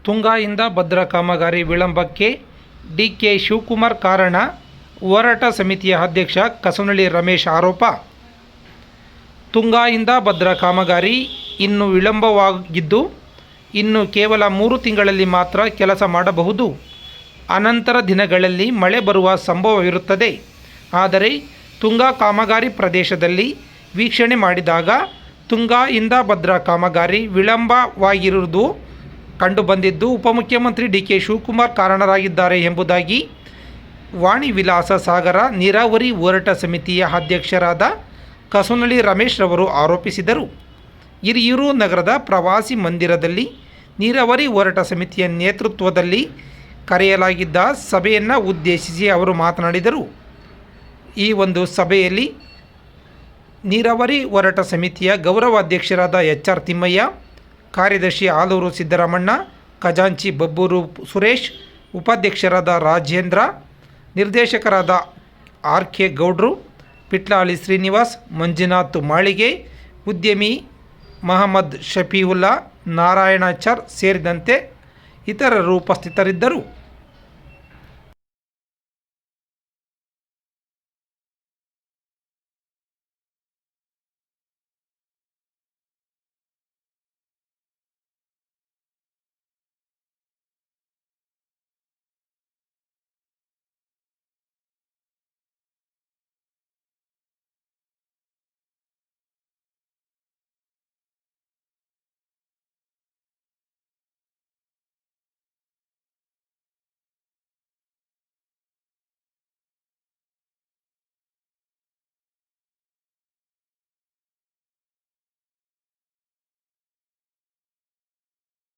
ತುಂಗಾಯಿಂದ ಭದ್ರಾ ಕಾಮಗಾರಿ ವಿಳಂಬಕ್ಕೆ ಡಿಕೆ ಶಿವಕುಮಾರ್ ಕಾರಣ, ಹೋರಾಟ ಸಮಿತಿಯ ಅಧ್ಯಕ್ಷ ಕಸನಳ್ಳಿ ರಮೇಶ್ ಆರೋಪ. ತುಂಗಾಯಿಂದ ಭದ್ರಾ ಕಾಮಗಾರಿ ಇನ್ನೂ ವಿಳಂಬವಾಗಿದ್ದು, ಇನ್ನು ಕೇವಲ 3 ತಿಂಗಳಲ್ಲಿ ಮಾತ್ರ ಕೆಲಸ ಮಾಡಬಹುದು. ಅನಂತರ ದಿನಗಳಲ್ಲಿ ಮಳೆ ಬರುವ ಸಂಭವವಿರುತ್ತದೆ. ಆದರೆ ತುಂಗಾ ಕಾಮಗಾರಿ ಪ್ರದೇಶದಲ್ಲಿ ವೀಕ್ಷಣೆ ಮಾಡಿದಾಗ ತುಂಗಾಯಿಂದ ಭದ್ರಾ ಕಾಮಗಾರಿ ವಿಳಂಬವಾಗಿರುವುದು ಕಂಡುಬಂದಿದ್ದು, ಉಪಮುಖ್ಯಮಂತ್ರಿ ಡಿಕೆ ಶಿವಕುಮಾರ್ ಕಾರಣರಾಗಿದ್ದಾರೆ ಎಂಬುದಾಗಿ ವಾಣಿ ವಿಲಾಸ ಸಾಗರ ನೀರಾವರಿ ಹೋರಾಟ ಸಮಿತಿಯ ಅಧ್ಯಕ್ಷರಾದ ಕಸನಳ್ಳಿ ರಮೇಶ್ ರವರು ಆರೋಪಿಸಿದರು. ಹಿರಿಯೂರು ನಗರದ ಪ್ರವಾಸಿ ಮಂದಿರದಲ್ಲಿ ನೀರಾವರಿ ಹೋರಾಟ ಸಮಿತಿಯ ನೇತೃತ್ವದಲ್ಲಿ ಕರೆಯಲಾಗಿದ್ದ ಸಭೆಯನ್ನು ಉದ್ದೇಶಿಸಿ ಅವರು ಮಾತನಾಡಿದರು. ಈ ಒಂದು ಸಭೆಯಲ್ಲಿ ನೀರಾವರಿ ಹೋರಾಟ ಸಮಿತಿಯ ಗೌರವ ಅಧ್ಯಕ್ಷರಾದ HR ತಿಮ್ಮಯ್ಯ, ಕಾರ್ಯದರ್ಶಿ ಆಲೂರು ಸಿದ್ದರಾಮಣ್ಣ, ಖಜಾಂಚಿ ಬಬ್ಬೂರು ಸುರೇಶ್, ಉಪಾಧ್ಯಕ್ಷರಾದ ರಾಜೇಂದ್ರ, ನಿರ್ದೇಶಕರಾದ RK ಗೌಡ್ರು, ಪಿಟ್ಲಾಳಿ ಶ್ರೀನಿವಾಸ್, ಮಂಜುನಾಥ್ ಮಾಳಿಗೆ, ಉದ್ಯಮಿ ಮಹಮ್ಮದ್ ಶಫೀವುಲ್ಲಾ, ನಾರಾಯಣಾಚಾರ್ ಸೇರಿದಂತೆ ಇತರರು ಉಪಸ್ಥಿತರಿದ್ದರು.